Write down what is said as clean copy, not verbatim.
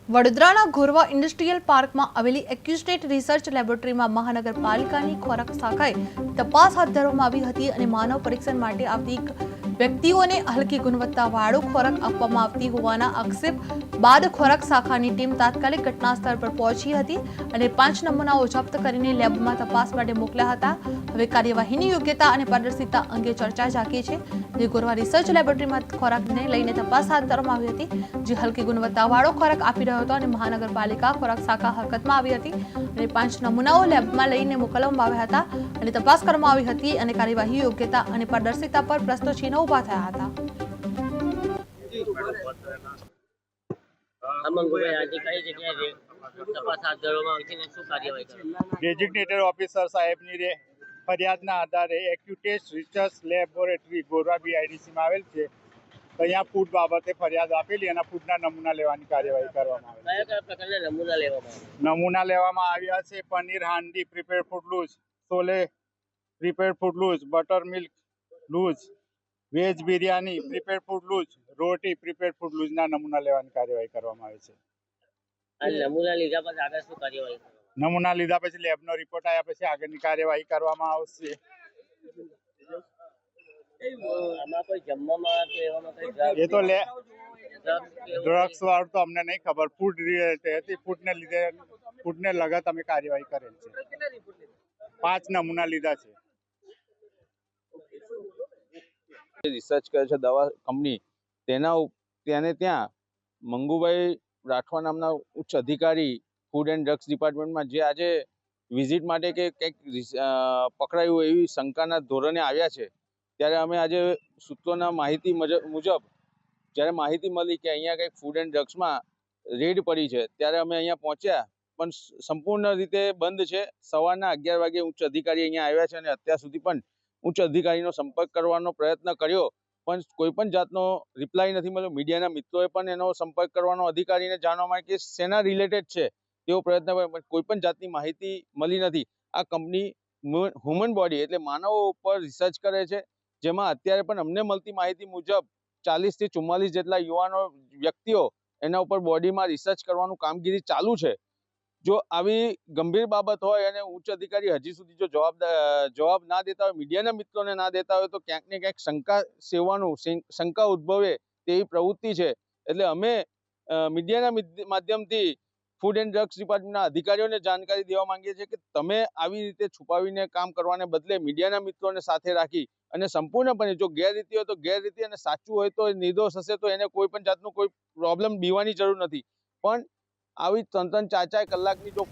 વડોદરાના ઘોરવા ઇન્ડસ્ટ્રીયલ પાર્કમાં આવેલી એક્યુસ્ટેટ રિસર્ચ લેબોરેટરીમાં મહાનગરપાલિકાની ખોરાક શાખાએ તપાસ હાથ ધરવામાં આવી હતી અને માનવ પરીક્ષણ માટે આવતી વ્યક્તિઓને હલકી ગુણવત્તાવાળો ખોરાક આપવામાં આવતી હોવાના આક્ષેપ બાદ ખોરાક શાખાની ટીમ તાત્કાલિક ઘટના સ્થળ પર પહોંચી હતી અને 5 નમૂનાઓ જપ્ત કરીને લેબમાં તપાસ માટે મોકલ્યા હતા। હવે કાર્યવાહીની યોગ્યતા અને પારદર્શિતા અંગે ચર્ચા જાગી છે। જે ઘોરવા રિસર્ચ લેબોરેટરીમાં ખોરાકને લઈને તપાસ હાથ ધરવામાં આવી હતી, જે હલકી ગુણવત્તાવાળો ખોરાક આપી રહ્યો હતો અને મહાનગરપાલિકા ખોરાક શાખા હરકતમાં આવી હતી અને 5 નમૂનાઓ લેબમાં લઈને મોકલવામાં આવ્યા હતા અને તપાસ કરવામાં આવી હતી અને કાર્યવાહી યોગ્યતા અને પારદર્શિતા પર પ્રશ્નચિહ્નો ઊભા થયા હતા। ડેઝિગ્નેટેડ ઓફિસર સાહેબની ફરિયાદના આધારે એક્યુટેટ રિસર્ચ લેબોરેટરી ગોરવા બીઆઈડીસીમાં આવેલ છે। અહીંયા ફૂડ બાબતે ફરિયાદ આપેલી અને ફૂડના નમૂના લેવાની કાર્યવાહી કરવામાં આવી। કયા પ્રકારના નમૂના લેવામાં નમૂના લેવામાં આવ્યા છે paneer handi prepared food loose, chole prepared food loose, butter milk loose, veg biryani prepared food loose, રોટી પ્રિપેર્ડ ફૂડ લૂઝના નમૂના લેવાની કાર્યવાહી કરવામાં આવે છે। નમૂના લીધા પછી આગળ શું કાર્યવાહી? નમૂના લીધા પછી લેબનો રિપોર્ટ આવ્યા પછી આગળની કાર્યવાહી કરવામાં આવશે। આમાં કોઈ જમવામાં કે એવામાં કોઈ એ તો ડ્રગ્સ વાળું તો અમને નહીં ખબર, ફૂડ રિલેટેડ હતી, ફૂડને લગત અમે કાર્યવાહી કરેલ છે। 5 નમૂના લીધા છે। રિસર્ચ કરે છે દવા કંપની, ત્યાં મંગુભાઈ રાઠવા નામના ઉચ્ચ અધિકારી ફૂડ એન્ડ ડ્રગ્સ ડિપાર્ટમેન્ટમાં જે આજે વિઝિટ માટે કે કંઈક પકડાયું એવી શંકાના ધોરણે આવ્યા છે। ત્યારે અમે આજે સૂત્રોના માહિતી મુજબ જ્યારે માહિતી મળી કે અહીંયા કંઈક ફૂડ એન્ડ ડ્રગ્સમાં રેડ પડી છે, ત્યારે અમે અહીંયા પહોંચ્યા, પણ સંપૂર્ણ રીતે બંધ છે। સવારના 11 વાગે ઉચ્ચ અધિકારી અહીંયા આવ્યા છે અને અત્યાર સુધી પણ ઉચ્ચ અધિકારીનો સંપર્ક કરવાનો પ્રયત્ન કર્યો, પણ કોઈ પણ જાતનો રિપ્લાય નથી મળ્યો। મીડિયાના મિત્રોએ પણ એનો સંપર્ક કરવાનો અધિકારીને જાણવા માટે કે શેના રિલેટેડ છે તેવો પ્રયત્ન કર્યો, પણ કોઈ પણ જાતની માહિતી મળી નથી। આ કંપની હ્યુમન બોડી એટલે માનવો ઉપર રિસર્ચ કરે છે, જેમાં અત્યારે પણ અમને મળતી માહિતી મુજબ 40 થી 44 જેટલા યુવાનો વ્યક્તિઓ એના ઉપર બોડીમાં રિસર્ચ કરવાનું કામગીરી ચાલુ છે। જો આવી ગંભીર બાબત હોય અને ઉચ્ચ અધિકારી હજી સુધી જો જવાબ ના દેતા હોય, મીડિયાના મિત્રોને ના દેતા હોય, તો ક્યાંક ને ક્યાંક શંકા ઉદ્ભવે તેવી પ્રવૃત્તિ છે। એટલે અમે મીડિયાના માધ્યમથી ફૂડ એન્ડ ડ્રગ્સ ડિપાર્ટમેન્ટના અધિકારીઓને જાણકારી દેવા માંગીએ છીએ કે તમે આવી રીતે છુપાવીને કામ કરવાને બદલે મીડિયાના મિત્રોને સાથે રાખી અને સંપૂર્ણપણે જો ગેરરીતિ હોય તો ગેરરીતિ અને સાચું હોય તો નિર્દોષ હશે તો એને કોઈ પણ જાતનું કોઈ પ્રોબ્લેમ બીવાની જરૂર નથી, પણ આવી 3-3, 4-4 કલાકની જો